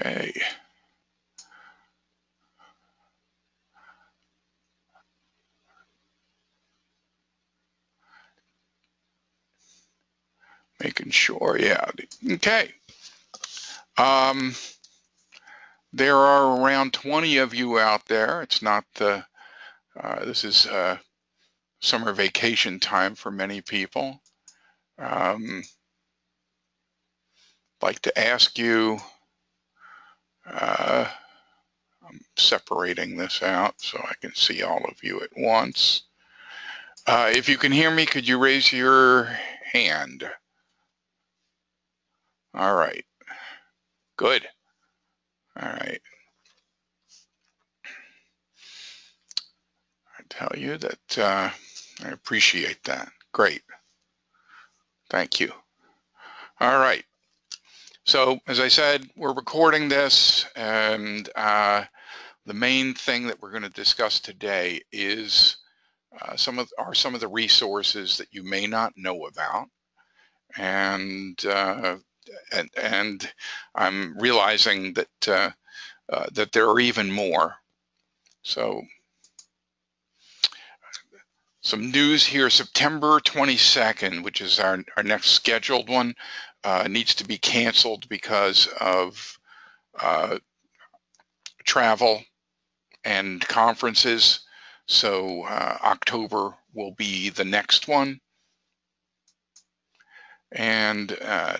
Okay. Making sure, yeah. Okay. There are around 20 of you out there. It's not the, this is summer vacation time for many people. I'd like to ask you, I'm separating this out so I can see all of you at once. If you can hear me, could you raise your hand? All right, good. All right. I tell you that I appreciate that. Great. Thank you. All right. So as I said, we're recording this, and the main thing that we're going to discuss today is some of the resources that you may not know about, and I'm realizing that that there are even more. So some news here: September 22nd, which is our next scheduled one, needs to be canceled because of travel and conferences. So October will be the next one. And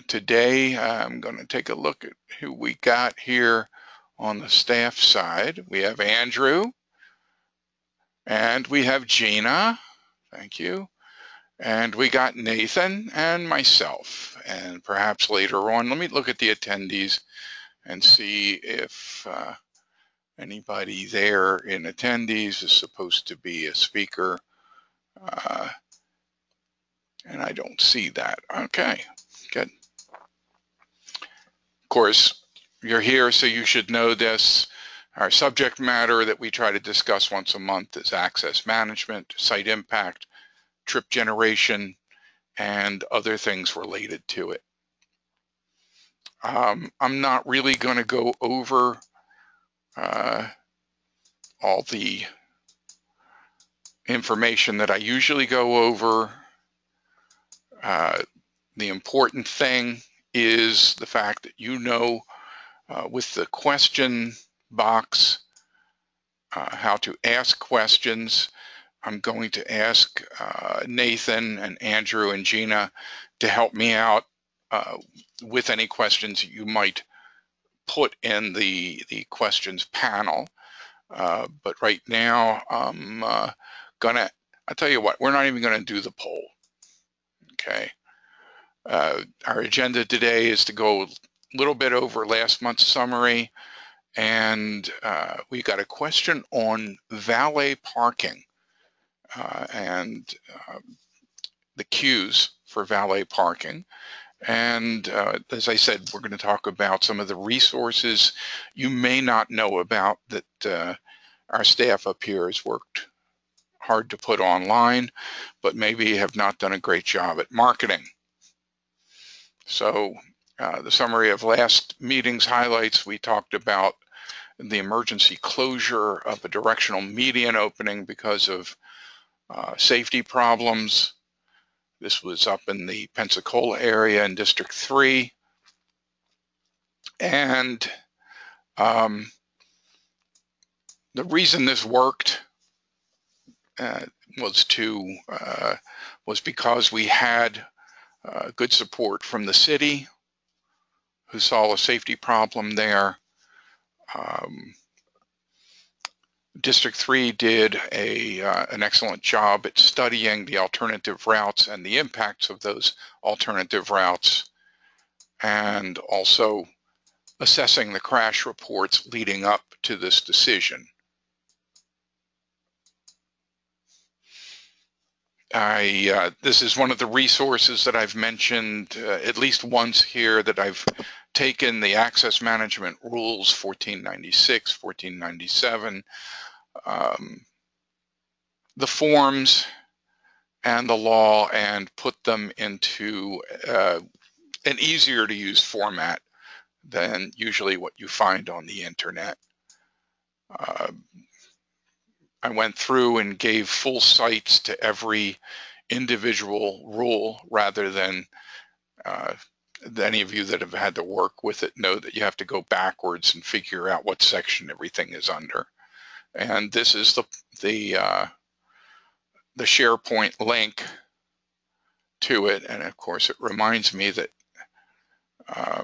today I'm going to take a look at who we got here on the staff side. We have Andrew, and we have Gina. Thank you. And we got Nathan and myself. And perhaps later on, let me look at the attendees and see if anybody there in attendees is supposed to be a speaker. And I don't see that. Okay, good. Of course, you're here, so you should know this. Our subject matter that we try to discuss once a month is access management, site impact, trip generation, and other things related to it. I'm not really going to go over all the information that I usually go over. The important thing is the fact that you know with the question box how to ask questions. I'm going to ask Nathan and Andrew and Gina to help me out with any questions you might put in the questions panel. But right now, I'll tell you what, we're not even gonna do the poll, okay? Our agenda today is to go a little bit over last month's summary, and we got a question on valet parking and the queues for valet parking. And as I said, we're going to talk about some of the resources you may not know about that our staff up here has worked hard to put online, but maybe have not done a great job at marketing. So the summary of last meeting's highlights, we talked about the emergency closure of a directional median opening because of safety problems. This was up in the Pensacola area in District 3. And the reason this worked was because we had good support from the city, who saw a safety problem there. District 3 did an excellent job at studying the alternative routes and the impacts of those alternative routes, and also assessing the crash reports leading up to this decision. This is one of the resources that I've mentioned at least once here, that I've taken the access management rules 1496, 1497, the forms and the law, and put them into an easier to use format than usually what you find on the internet. I went through and gave full cites to every individual rule rather than any of you that have had to work with it know that you have to go backwards and figure out what section everything is under. And this is the SharePoint link to it. And of course, it reminds me that I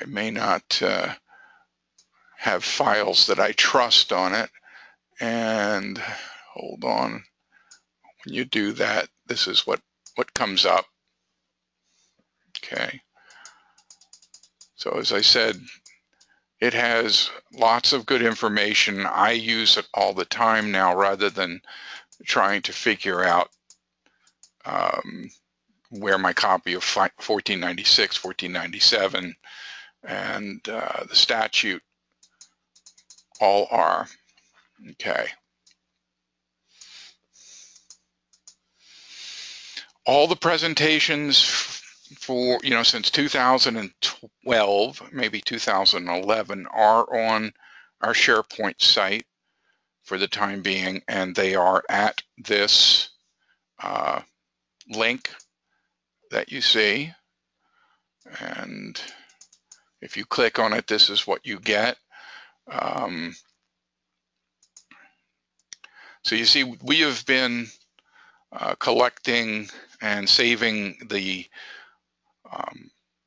may not have files that I trust on it. And hold on, when you do that, this is what comes up. Okay. So as I said, it has lots of good information. I use it all the time now rather than trying to figure out where my copy of 1496, 1497, and the statute all are. Okay. All the presentations for, since 2012, maybe 2011, are on our SharePoint site for the time being, and they are at this link that you see. And if you click on it, this is what you get. So you see, we have been collecting and saving the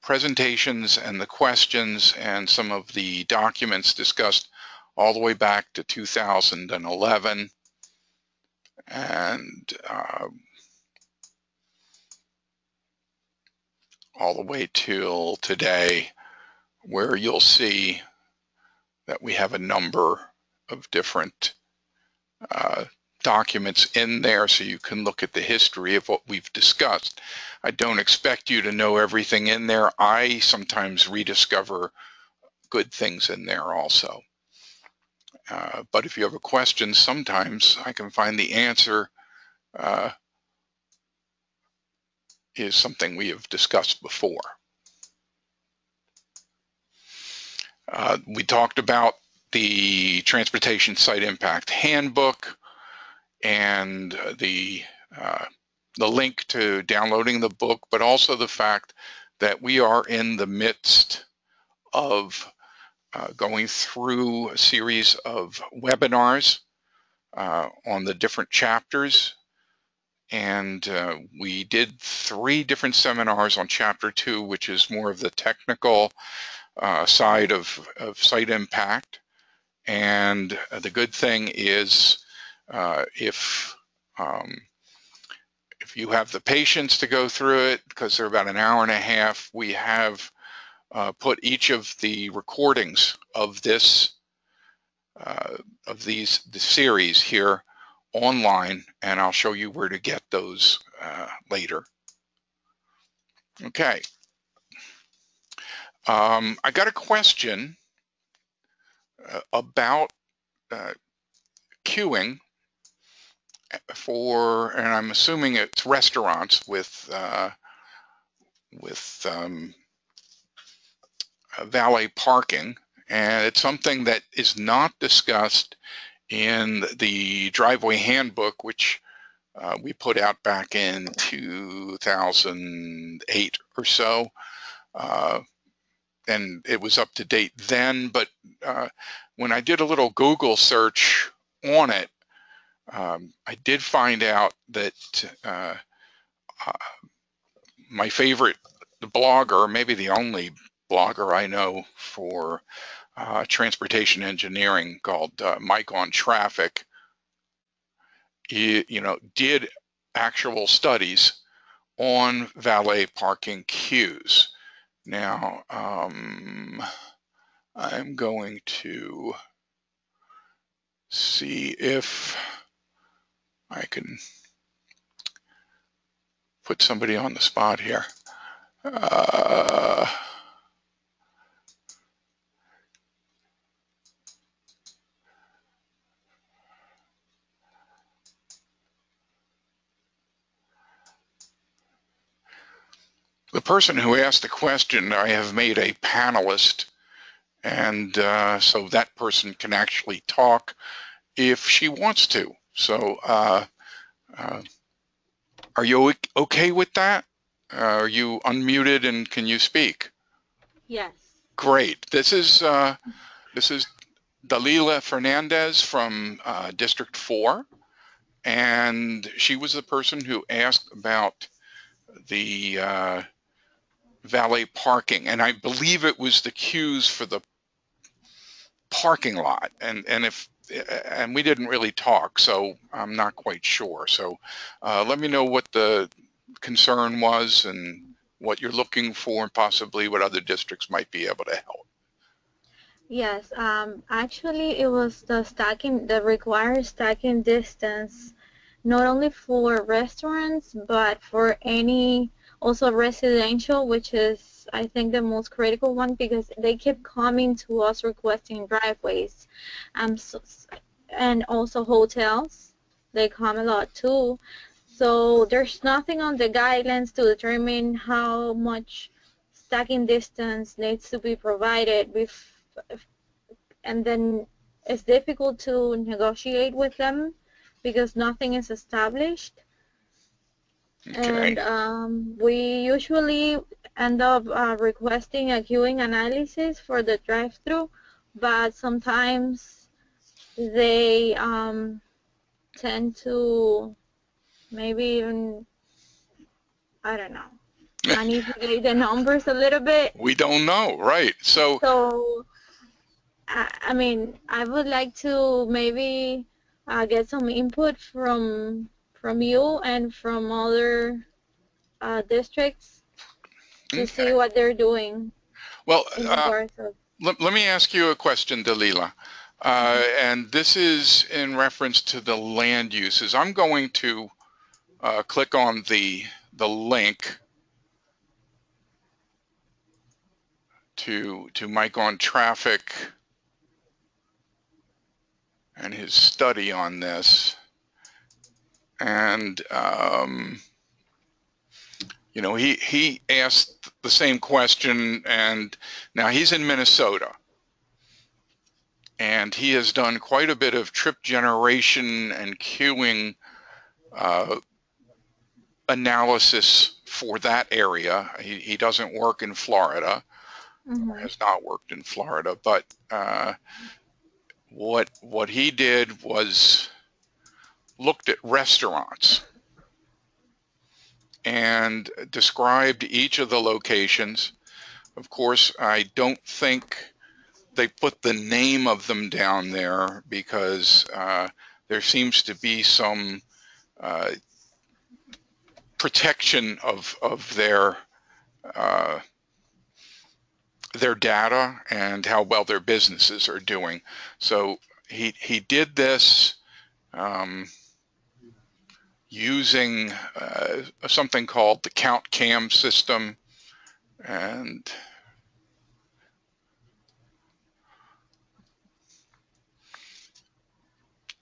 presentations and the questions and some of the documents discussed all the way back to 2011. And all the way till today, where you'll see that we have a number of different documents in there, so you can look at the history of what we've discussed. I don't expect you to know everything in there. I sometimes rediscover good things in there also. But if you have a question, sometimes I can find the answer is something we have discussed before. We talked about the Transportation Site Impact Handbook and the link to downloading the book, but also the fact that we are in the midst of going through a series of webinars on the different chapters. And we did 3 different seminars on Chapter 2, which is more of the technical side of site impact. And the good thing is if you have the patience to go through it, because they're about an hour and a half, we have put each of the recordings of this the series here online, and I'll show you where to get those later. Okay. I got a question about queuing for, and I'm assuming it's restaurants with valet parking, and it's something that is not discussed in the driveway handbook, which we put out back in 2008 or so. And it was up to date then, but when I did a little Google search on it, I did find out that my favorite blogger, maybe the only blogger I know for transportation engineering, called Mike on Traffic, did actual studies on valet parking queues. Now, I'm going to see if I can put somebody on the spot here. The person who asked the question, I have made a panelist, and so that person can actually talk if she wants to. So are you okay with that? Are you unmuted and can you speak? Yes. Great. This is Dalila Fernandez from District 4, and she was the person who asked about the valet parking, and I believe it was the queues for the parking lot, and we didn't really talk, so I'm not quite sure. So let me know what the concern was and what you're looking for, and possibly what other districts might be able to help. Yes. Actually, it was the required stacking distance, not only for restaurants, but for any also residential, which is, I think, the most critical one because they keep coming to us requesting driveways. So, and also hotels, they come a lot too. So there's nothing on the guidelines to determine how much stacking distance needs to be provided and then it's difficult to negotiate with them because nothing is established. Okay. And we usually end up requesting a queuing analysis for the drive-through, but sometimes they tend to maybe even, I don't know, manipulate the numbers a little bit. We don't know, right? So So I mean, I would like to maybe get some input from you and from other districts to okay. see what they're doing Well, in regards of. let me ask you a question, Dalila. And this is in reference to the land uses. I'm going to click on the link to Mike on traffic and his study on this. And you know, he asked the same question, and now he's in Minnesota, and he has done quite a bit of trip generation and queuing uh, analysis for that area. He doesn't work in Florida, or Mhm. has not worked in Florida, but what he did was looked at restaurants and described each of the locations. Of course, I don't think they put the name of them down there because there seems to be some uh, protection of their data and how well their businesses are doing. So he did this um, using something called the Count Cam system, and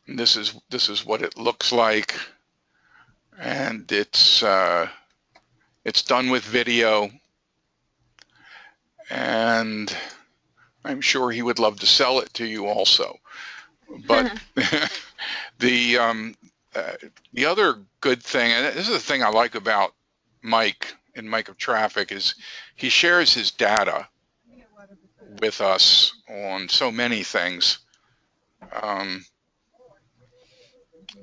this is what it looks like, and it's done with video, and I'm sure he would love to sell it to you also. But the um, uh, the other good thing, and this is the thing I like about Mike and Mike of Traffic, is he shares his data with us on so many things, um,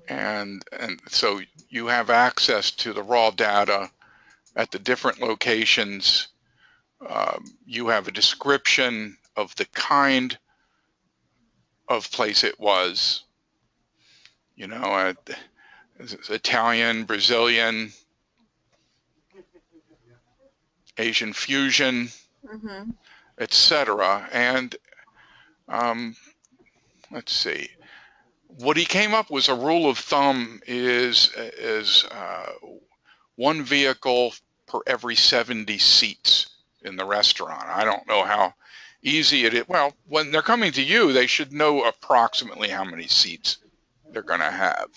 and so you have access to the raw data at the different locations. You have a description of the kind of place it was, you know, Italian, Brazilian, Asian fusion, Mhm. etc. And um, let's see, what he came up was a rule of thumb is one vehicle per every 70 seats in the restaurant. I don't know how easy it is. Well, when they're coming to you, they should know approximately how many seats they're going to have.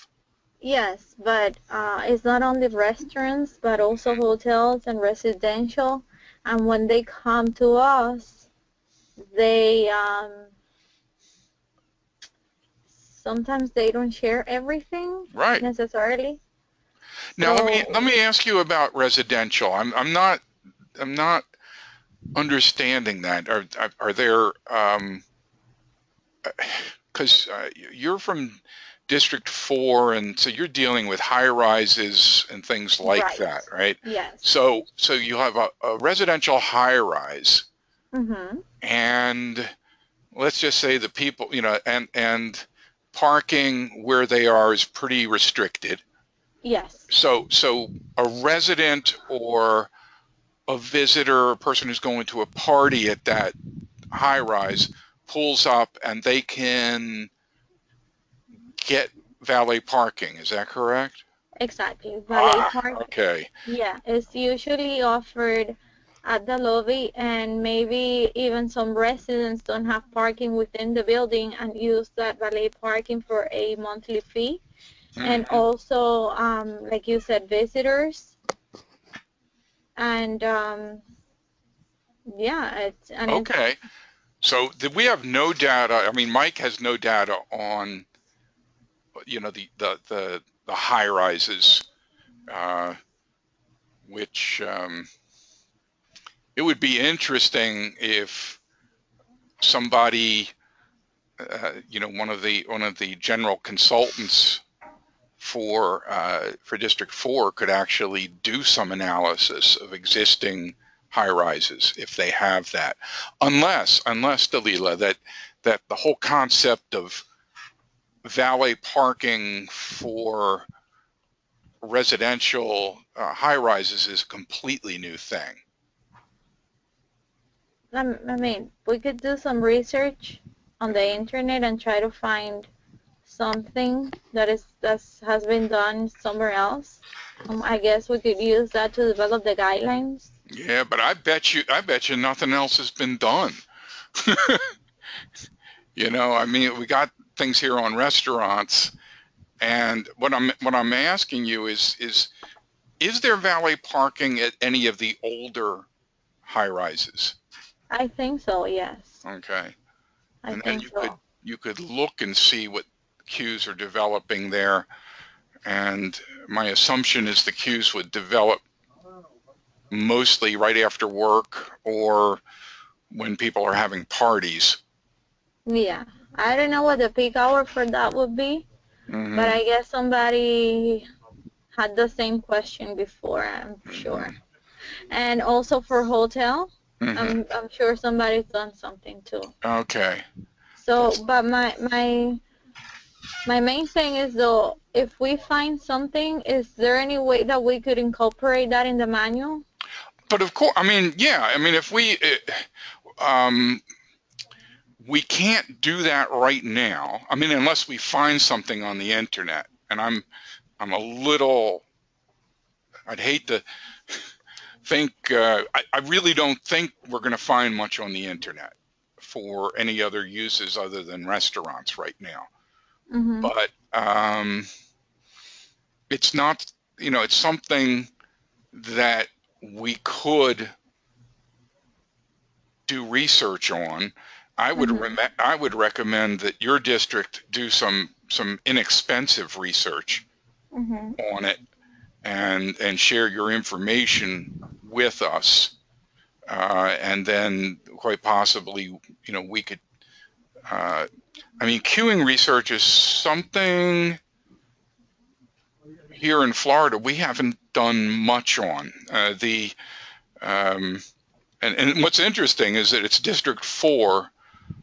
Yes, but it's not only restaurants, but also hotels and residential. And when they come to us, they sometimes they don't share everything Right. necessarily. Now let So me ask you about residential. I'm not understanding that. Are there because you're from District 4, and so you're dealing with high rises and things like right. that, right? Yes. So you have a residential high rise, Mhm. and let's just say the people, and parking where they are is pretty restricted. Yes. So a resident or a visitor, a person who's going to a party at that high rise pulls up and they can get valet parking. Is that correct? Exactly. Valet Ah, park. okay. Yeah, it's usually offered at the lobby, and maybe even some residents don't have parking within the building and use that valet parking for a monthly fee. And Hmm. also, like you said, visitors. And yeah, it's Okay. So we have no data. I mean, Mike has no data on, the high rises, uh, which it would be interesting if somebody, one of the general consultants for District 4 could actually do some analysis of existing high rises if they have that. Unless Dalila, that the whole concept of valet parking for residential high rises is a completely new thing. I mean, we could do some research on the internet and try to find something that has been done somewhere else. I guess we could use that to develop the guidelines. Yeah, but I bet you nothing else has been done. I mean, we got things here on restaurants, and what I'm asking you is there valet parking at any of the older high rises? I think so, yes. Okay. I And then think so. you could look and see what queues are developing there. And my assumption is the queues would develop mostly right after work or when people are having parties. Yeah. I don't know what the peak hour for that would be, but Hmm. I guess somebody had the same question before, I'm Hmm. sure. And also for hotel, Hmm. I'm sure somebody's done something too. Okay. So, That's, but my main thing is though, if we find something, is there any way that we could incorporate that in the manual? but of course, I mean, yeah, I mean, if um, we can't do that right now. I mean, unless we find something on the internet. And I'm a little, I'd hate to think, I really don't think we're going to find much on the internet for any other uses other than restaurants right now. Mm-hmm. But it's not, it's something that we could do research on. Mm-hmm. I would recommend that your district do some inexpensive research Mm-hmm. on it and share your information with us. And then quite possibly, we could, uh, I mean, queuing research is something here in Florida we haven't done much on. Um, and what's interesting is that it's District 4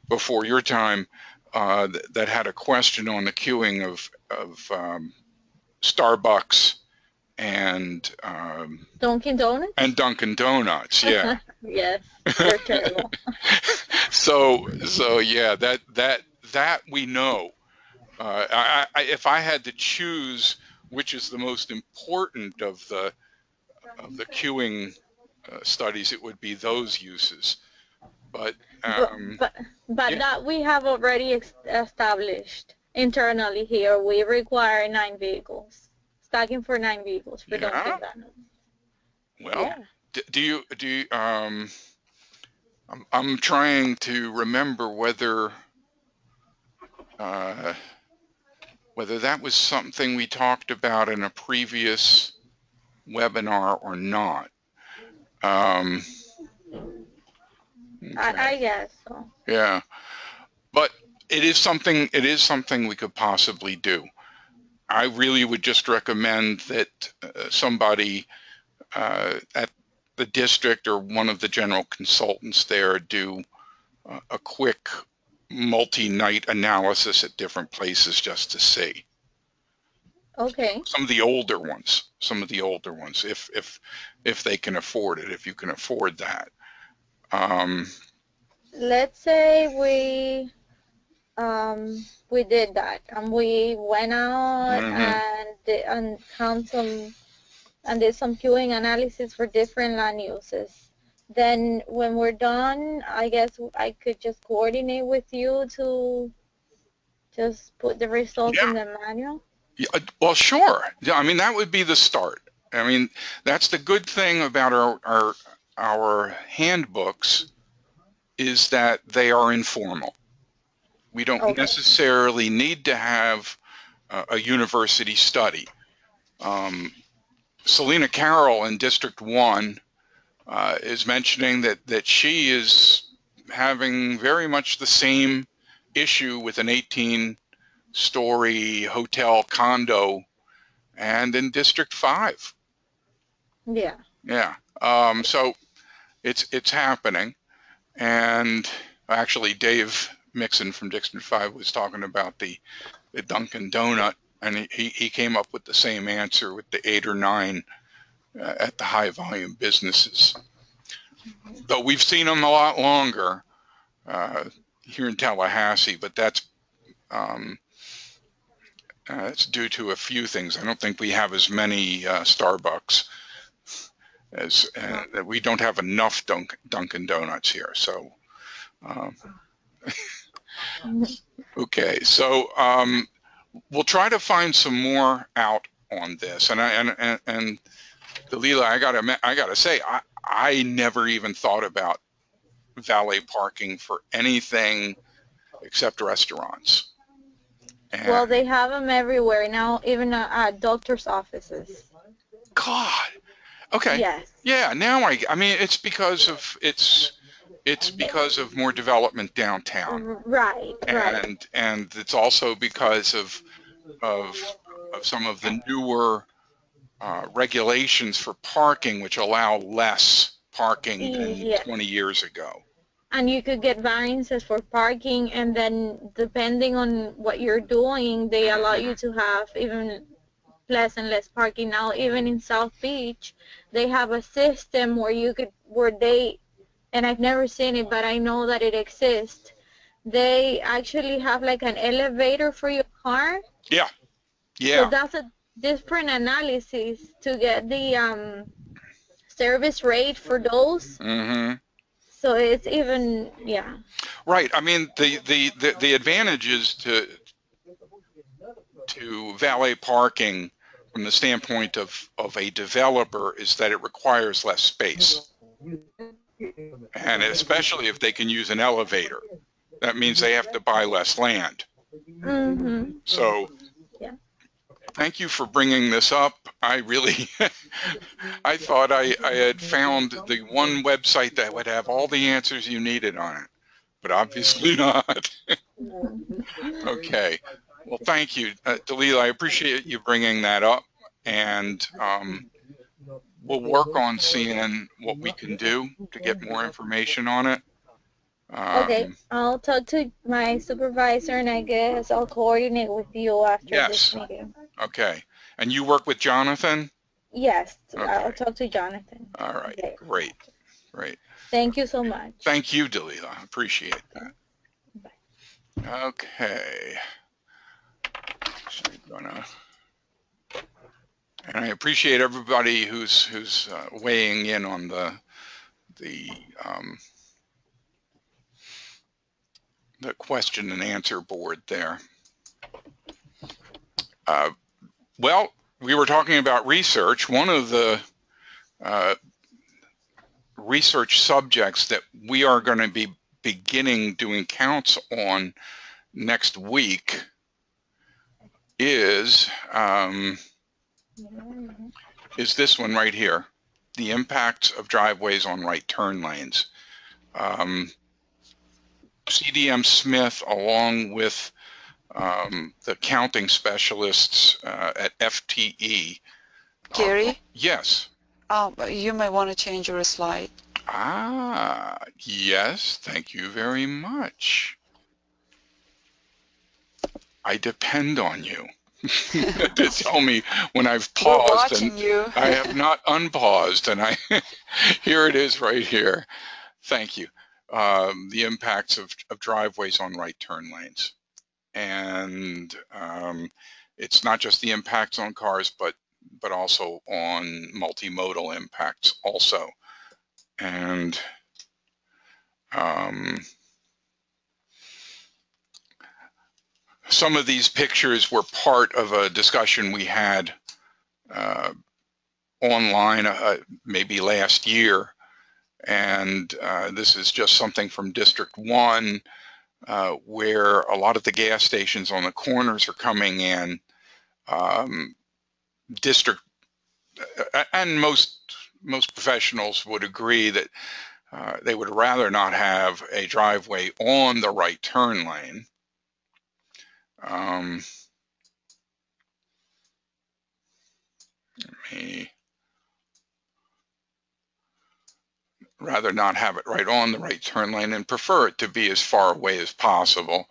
before your time that had a question on the queuing of Starbucks Dunkin' and Donuts? Dunkin' Donuts. Yeah. Yes, they're terrible. So yeah, that we know. If I had to choose which is the most important of the queuing studies, it would be those uses. But But um, but but yeah, that we have already established. internally here, we require 9 vehicles, stacking for 9 vehicles for Yeah. Dunkin' Donuts. Well, Yeah. I'm trying to remember uh, whether that was something we talked about in a previous webinar or not. Um, okay. I guess so. Yeah. But it is something we could possibly do. I really would just recommend that somebody at the district or one of the general consultants there do a quick multi-night analysis at different places just to see. Okay. Some of the older ones, if they can afford it, if you can afford that. Um, Let's say we did that and we went out mhm. and count some and did some queuing analysis for different land uses. Then when we're done, I guess I could just coordinate with you to just put the results Yeah, in the manual. yeah, well, sure. Yeah, I mean, that would be the start. I mean, that's the good thing about our handbooks is that they are informal. We don't Okay. necessarily need to have a university study. Um, Selena Carroll in District 1 is mentioning that she is having very much the same issue with an 18-story hotel condo, and in District 5. Yeah. Yeah. So it's happening. And actually, Dave Mixon from District 5 was talking about the Dunkin' Donut, and he came up with the same answer with the 8 or 9 at the high volume businesses. But we've seen them a lot longer uh, here in Tallahassee, but um, it's due to a few things. I don't think we have as many Starbucks as we don't have enough Dunkin' Donuts here. So, um, okay, so we'll try to find some more out on this. And Dalila, I gotta say, I never even thought about valet parking for anything except restaurants. And Well, they have them everywhere now, even at doctors' offices. God, okay, Yes. yeah. Now I mean, it's because of more development downtown, Right, right. and it's also because of some of the newer regulations for parking, which allow less parking than Yes. 20 years ago. And you could get variances for parking, and then depending on what you're doing, they allow Hmm. you to have even less and less parking. Now, even in South Beach, they have a system where they, and I've never seen it, but I know that it exists. They actually have like an elevator for your car. Yeah, So yeah. that's a different analysis to get the service rate for those. Hmm. So it's even, yeah. Right. I mean, the advantage is to valet parking from the standpoint of a developer is that it requires less space. And especially if they can use an elevator, that means they have to buy less land. Mhm. So Yeah. thank you for bringing this up. I really, I thought I had found the one website that would have all the answers you needed on it, but obviously not. Okay. Well, thank you, Dalila. I appreciate you bringing that up, and we'll work on seeing what we can do to get more information on it. Okay, Um, I'll talk to my supervisor and I guess I'll coordinate with you after this yes. meeting. Okay. And you work with Jonathan? Yes, I'll Okay. talk to Jonathan. All right. Okay. Great. Great. Thank you so much. Thank you, Dalila. Appreciate Okay. Bye. that. Okay. So I'm gonna, and I appreciate everybody who's weighing in on the the question and answer board there. Well, we were talking about research. One of the uh, research subjects that we are going to be beginning doing counts on next week is this one right here, the impacts of driveways on right turn lanes. CDM Smith, along with the counting specialists at FTE. Gary? Yes. You may want to change your slide. Yes, thank you very much. I depend on you to tell me when I've paused. We're watching you. I have not unpaused, and here it is right here. Thank you. The impacts of driveways on right turn lanes. And it's not just the impacts on cars, but also on multimodal impacts also. And some of these pictures were part of a discussion we had online maybe last year. And this is just something from District 1, where a lot of the gas stations on the corners are coming in. District and most professionals would agree that they would rather not have a driveway on the right turn lane. Rather not have it right on the right turn lane and prefer it to be as far away as possible.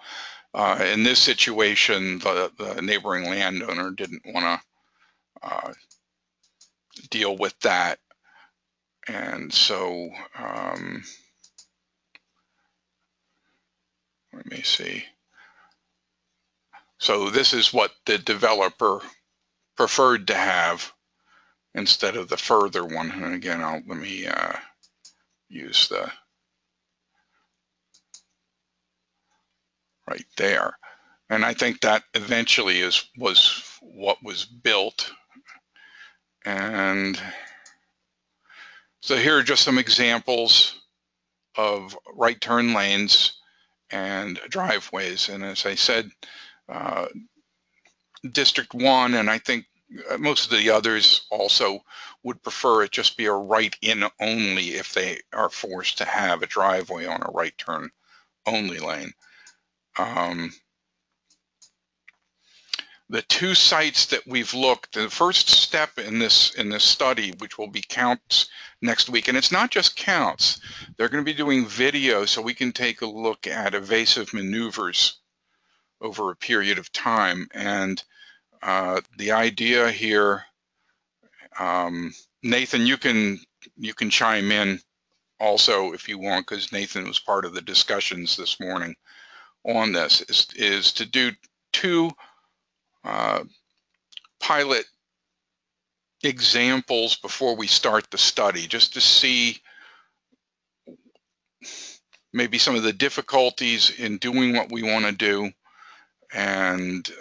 In this situation, the neighboring landowner didn't want to deal with that. And so, let me see. So this is what the developer preferred to have instead of the further one. And again, let me use the right there. And I think that eventually was what was built. And so here are just some examples of right turn lanes and driveways. And as I said, District 1, and I think most of the others also would prefer it just be a right in only if they are forced to have a driveway on a right turn only lane. The two sites that we've looked, the first step in this study, which will be counts next week, and it's not just counts, they're going to be doing video so we can take a look at evasive maneuvers over a period of time. And the idea here, Nathan, you can chime in also if you want, because Nathan was part of the discussions this morning on this, is to do two pilot examples before we start the study, just to see maybe some of the difficulties in doing what we want to do, and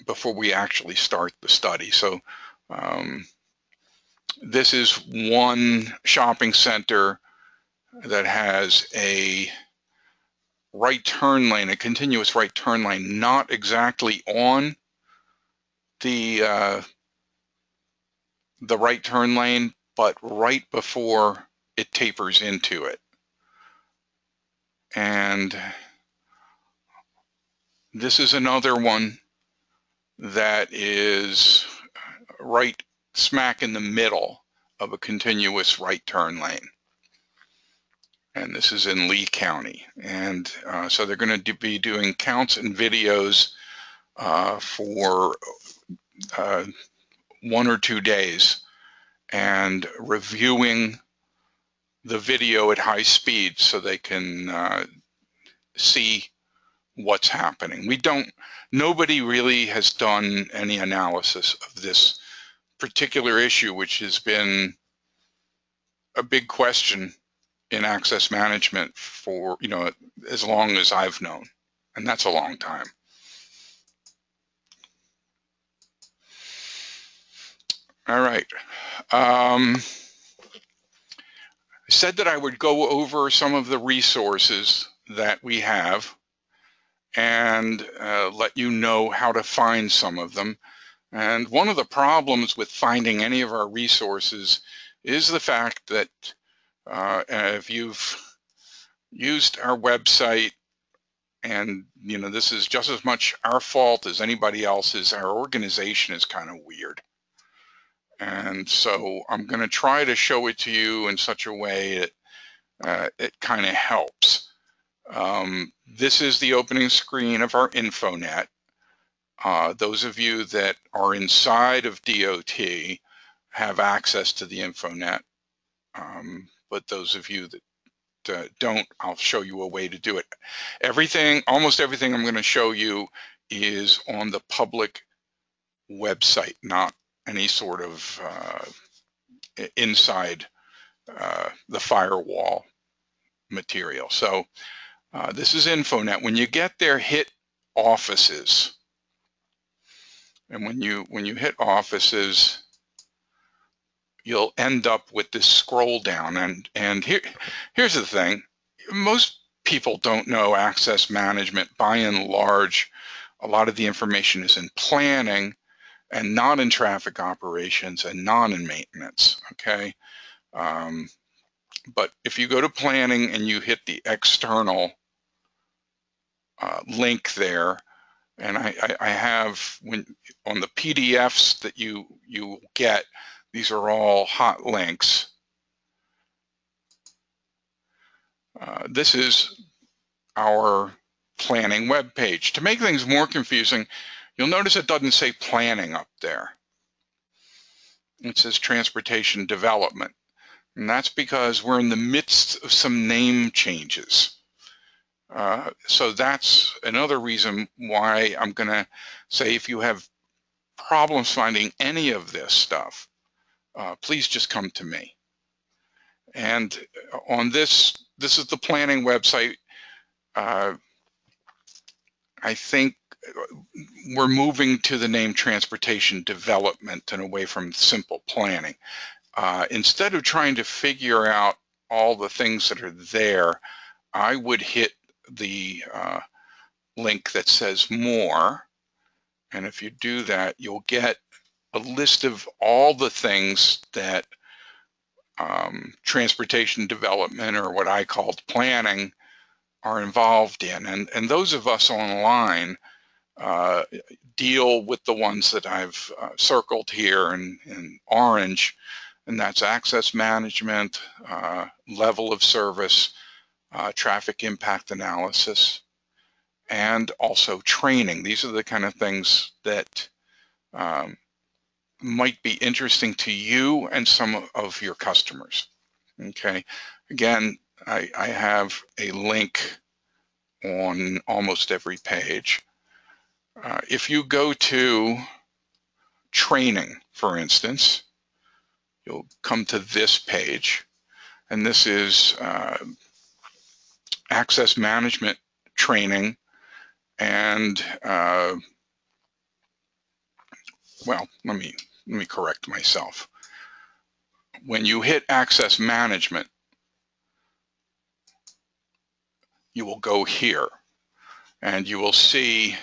before we actually start the study. So this is one shopping center that has a right turn lane, a continuous right turn lane, not exactly on the right turn lane, but right before it tapers into it. And this is another one that is right smack in the middle of a continuous right turn lane. And this is in Lee County. And so they're going to be doing counts and videos for 1 or 2 days and reviewing the video at high speed so they can see what's happening. Nobody really has done any analysis of this particular issue, which has been a big question in access management for, as long as I've known. and that's a long time. All right. I said that I would go over some of the resources that we have and let you know how to find some of them. And one of the problems with finding any of our resources is the fact that if you've used our website, and this is just as much our fault as anybody else's, our organization is kind of weird. And so I'm going to try to show it to you in such a way that it kind of helps. This is the opening screen of our InfoNet. Those of you that are inside of DOT have access to the InfoNet, but those of you that don't, I'll show you a way to do it. Almost everything I'm going to show you is on the public website, not any sort of inside the firewall material. So this is InfoNet. When you get there, hit Offices. And when you hit Offices, you'll end up with this scroll down. And here's the thing. Most people don't know access management. By and large, a lot of the information is in planning and not in traffic operations and not in maintenance, okay? But if you go to planning and you hit the external link there, and I have, on the PDFs that you get, these are all hot links. This is our planning web page. To make things more confusing, you'll notice it doesn't say planning up there. It says transportation development. And that's because we're in the midst of some name changes. So that's another reason why I'm going to say if you have problems finding any of this stuff, please just come to me. And on this is the planning website. I think we're moving to the name transportation development and away from simple planning. Instead of trying to figure out all the things that are there, I would hit the link that says more. And if you do that, you'll get a list of all the things that transportation development, or what I called planning, are involved in. And those of us online deal with the ones that I've circled here in orange, and that's access management, level of service, traffic impact analysis, and also training. These are the kind of things that might be interesting to you and some of your customers. Okay, again, I have a link on almost every page. If you go to training, for instance, you'll come to this page, and this is access management training. And well, let me correct myself. When you hit access management, you will go here, and you will see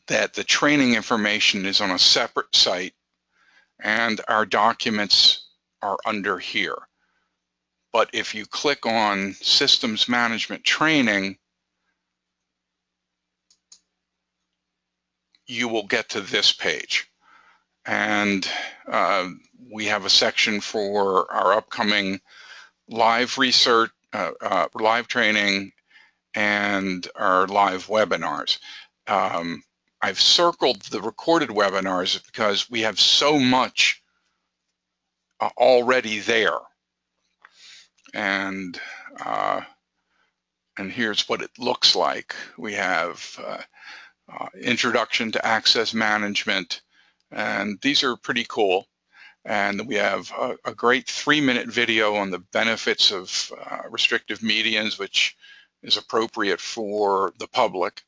that the training information is on a separate site, and our documents are under here. But if you click on systems management training, you will get to this page. And we have a section for our upcoming live research, live training, and our live webinars. I've circled the recorded webinars because we have so much already there. And here's what it looks like. We have introduction to access management, and these are pretty cool. And we have a great 3-minute video on the benefits of restrictive medians, which is appropriate for the public,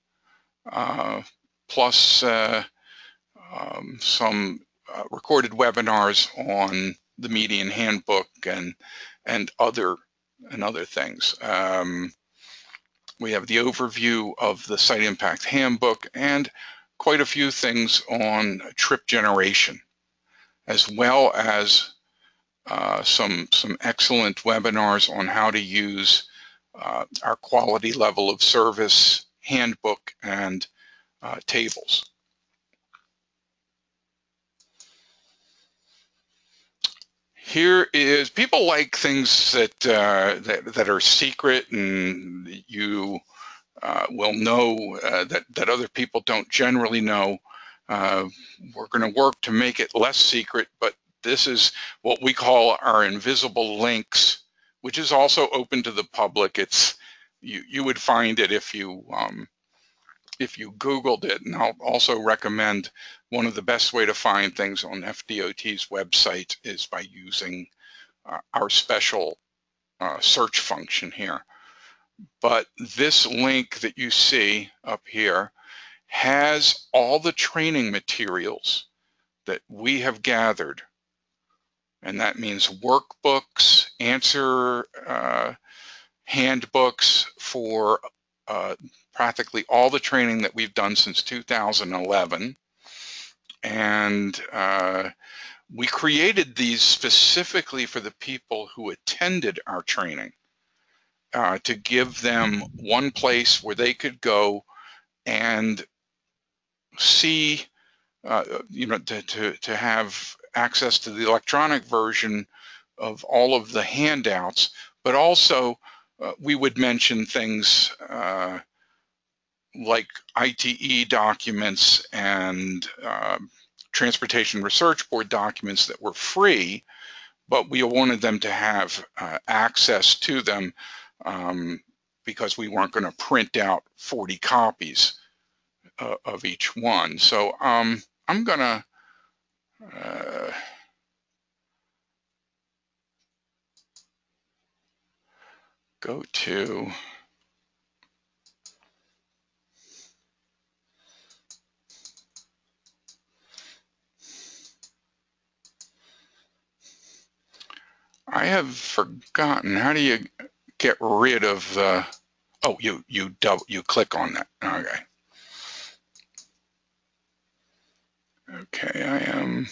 plus some recorded webinars on the Median Handbook and other things. We have the overview of the Site Impact Handbook and quite a few things on trip generation, as well as some excellent webinars on how to use our quality level of service handbook and tables. Here is, people like things that are secret and you will know that other people don't generally know. We're going to work to make it less secret, but this is what we call our invisible links, which is also open to the public. It's you would find it if you Googled it, and I'll also recommend one of the best way to find things on FDOT's website is by using our special search function here. But this link that you see up here has all the training materials that we have gathered. And that means workbooks, answer handbooks for practically all the training that we've done since 2011. And we created these specifically for the people who attended our training to give them one place where they could go and see, to have access to the electronic version of all of the handouts, but also we would mention things like ITE documents and Transportation Research Board documents that were free, but we wanted them to have access to them because we weren't going to print out 40 copies of each one. So I'm going to go to I have forgotten, how do you get rid of the, oh, you click on that. Okay. Okay, I am.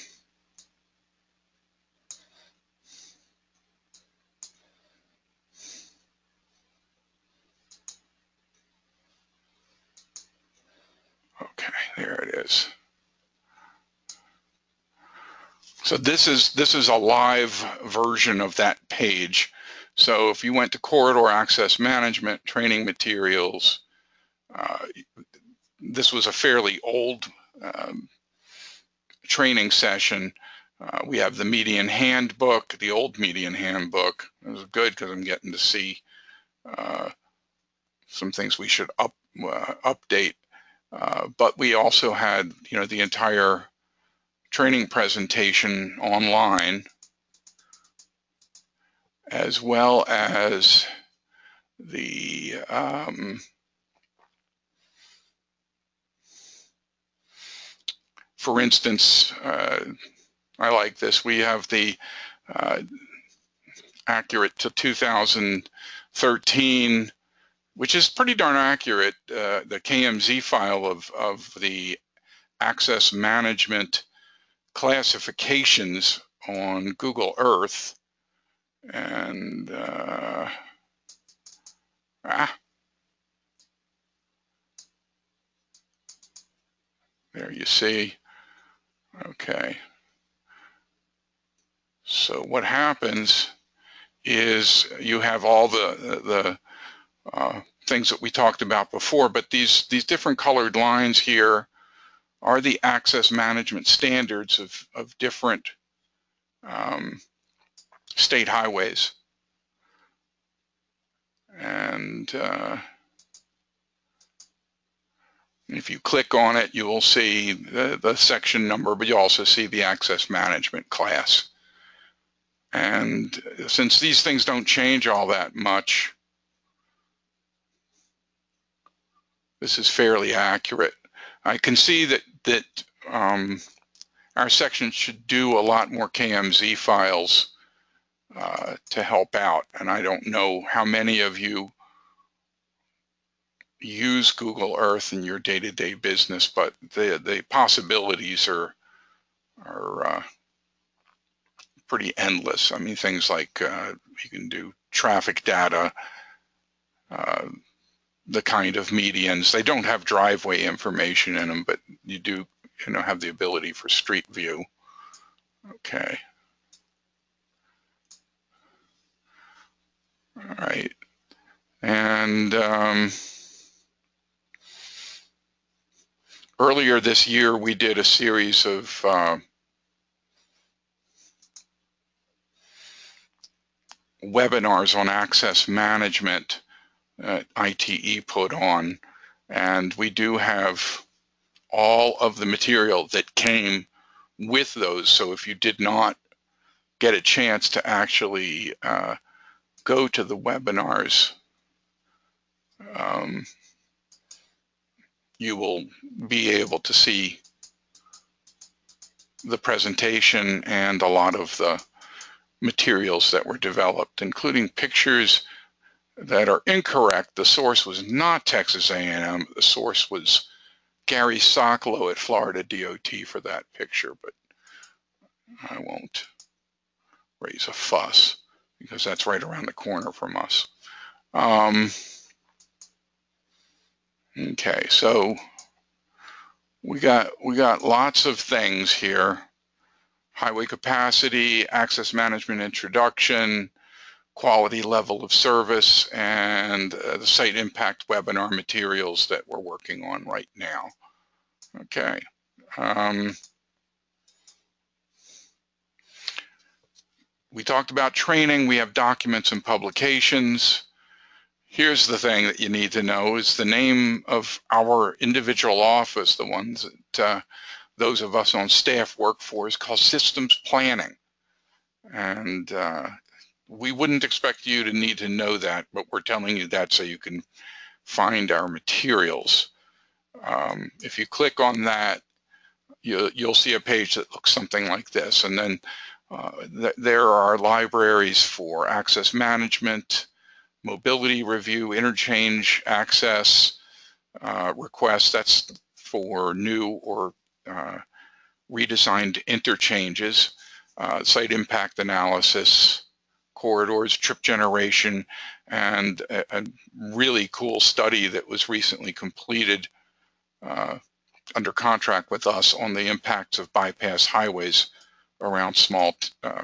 Okay, there it is. So this is a live version of that page. So if you went to Corridor Access Management, Training Materials, this was a fairly old training session. We have the Median Handbook, the old Median Handbook. It was good because I'm getting to see some things we should update. But we also had, the entire training presentation online, as well as the for instance, I like this. We have the accurate to 2013, which is pretty darn accurate, the KMZ file of the access management classifications on Google Earth. And there you see. Okay. So what happens is you have all the things that we talked about before, but these different colored lines here are the access management standards of different state highways. And if you click on it, you will see the section number, but you also see the access management class. And since these things don't change all that much, this is fairly accurate. I can see that our section should do a lot more KMZ files to help out, and I don't know how many of you use Google Earth in your day-to-day business, but the possibilities are pretty endless. I mean, things like you can do traffic data, the kind of medians. They don't have driveway information in them, but you do, have the ability for street view. Okay. All right. And earlier this year, we did a series of webinars on access management that ITE put on, and we do have all of the material that came with those. So if you did not get a chance to actually go to the webinars, you will be able to see the presentation and a lot of the materials that were developed, including pictures that are incorrect. The source was not Texas A&M. The source was Gary Sokolow at Florida DOT for that picture, but I won't raise a fuss because that's right around the corner from us. Okay, so we got lots of things here: highway capacity, access management introduction, quality level of service, and the site impact webinar materials that we're working on right now. Okay. We talked about training. We have documents and publications. Here's the thing that you need to know is the name of our individual office, the ones that those of us on staff work for, is called systems planning. And we wouldn't expect you to need to know that, but we're telling you that so you can find our materials. If you click on that, you'll see a page that looks something like this. And then there are libraries for access management, mobility review, interchange access requests. That's for new or redesigned interchanges, site impact analysis, corridors, trip generation, and a really cool study that was recently completed under contract with us on the impacts of bypass highways around small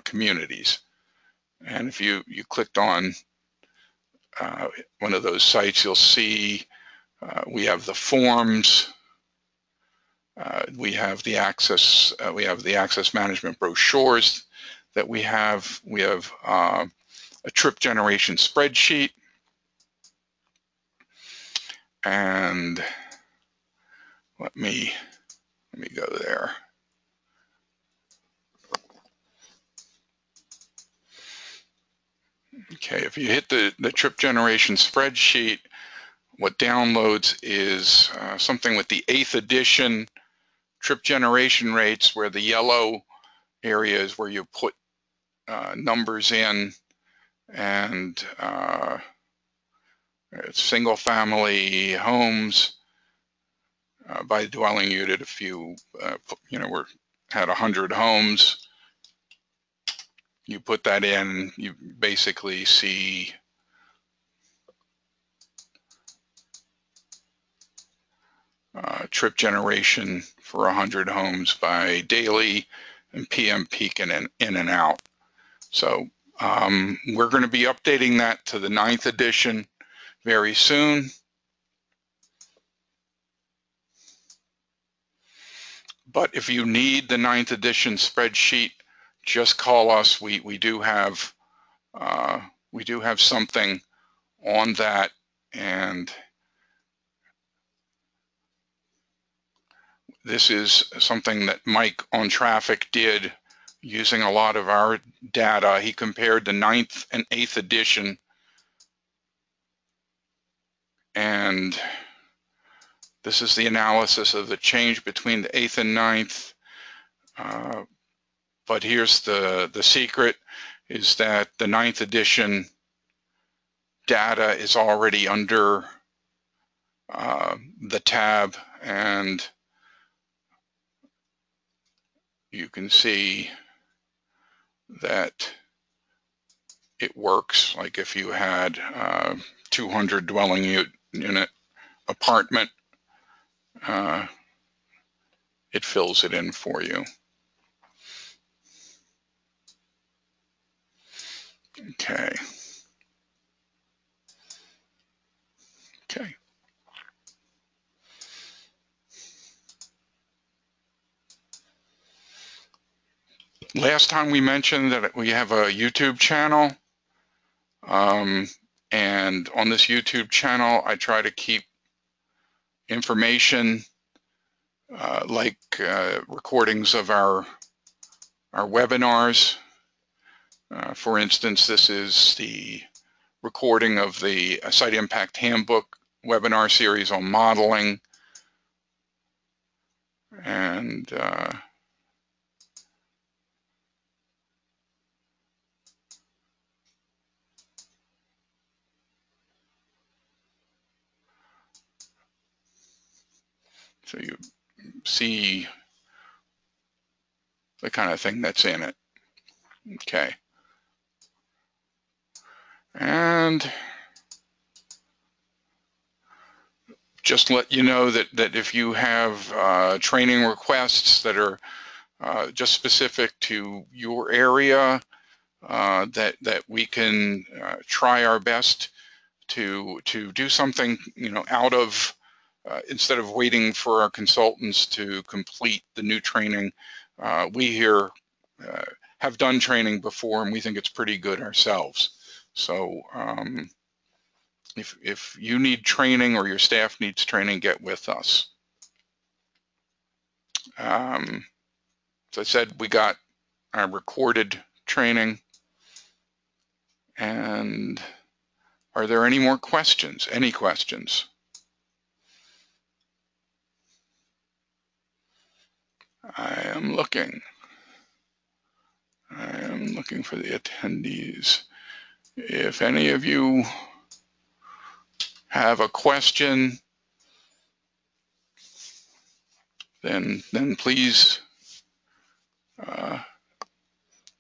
communities. And if you clicked on one of those sites, you'll see we have the forms, we have the access management brochures that we have. We have a trip generation spreadsheet, and let me go there. Okay, if you hit the trip generation spreadsheet, what downloads is something with the 8th edition trip generation rates, where the yellow area is where you put numbers in, and single family homes by dwelling unit. If you had 100 homes, you put that in, you basically see trip generation for 100 homes by daily and PM peak and in and out. So we're going to be updating that to the 9th edition very soon. But if you need the 9th edition spreadsheet, just call us. We do have something on that, and this is something that Mike on Traffic did using a lot of our data. He compared the 9th and 8th edition, and This is the analysis of the change between the 8th and 9th. But here's the secret, is that the 9th edition data is already under the tab, and you can see that it works. Like if you had 200 dwelling unit apartment, it fills it in for you. Okay. Okay. Last time we mentioned that we have a YouTube channel, and on this YouTube channel I try to keep information like recordings of our webinars. For instance, this is the recording of the Site Impact Handbook webinar series on modeling, and so you see the kind of thing that's in it. Okay. And just let you know that if you have training requests that are just specific to your area, that we can try our best to do something, out of, instead of waiting for our consultants to complete the new training. We here have done training before, and we think it's pretty good ourselves. So if you need training or your staff needs training, get with us. As I said, we got our recorded training. And are there any more questions? Any questions? I am looking for the attendees. If any of you have a question, then please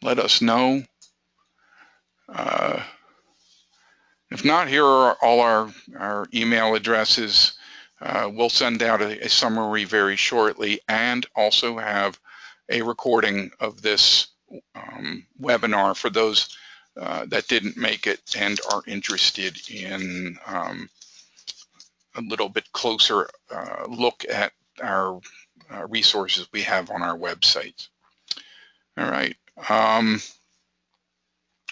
let us know. If not, here are all our email addresses. We'll send out a summary very shortly, and also have a recording of this webinar for those that didn't make it and are interested in a little bit closer look at our resources we have on our website. All right.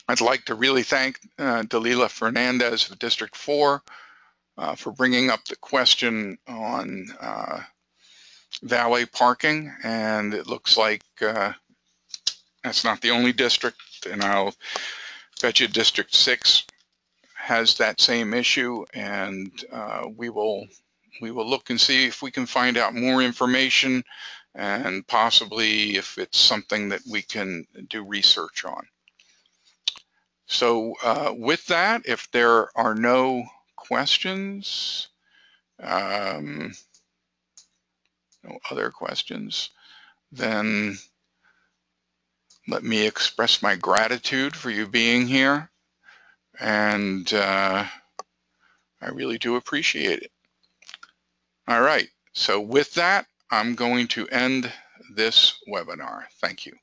I'd like to really thank Dalila Fernandez of District 4 for bringing up the question on valet parking, and it looks like that's not the only district, and I'll bet you District 6 has that same issue, and we will look and see if we can find out more information, and possibly if it's something that we can do research on. So with that, if there are no questions, no other questions, then let me express my gratitude for you being here, and I really do appreciate it. All right, so with that, I'm going to end this webinar. Thank you.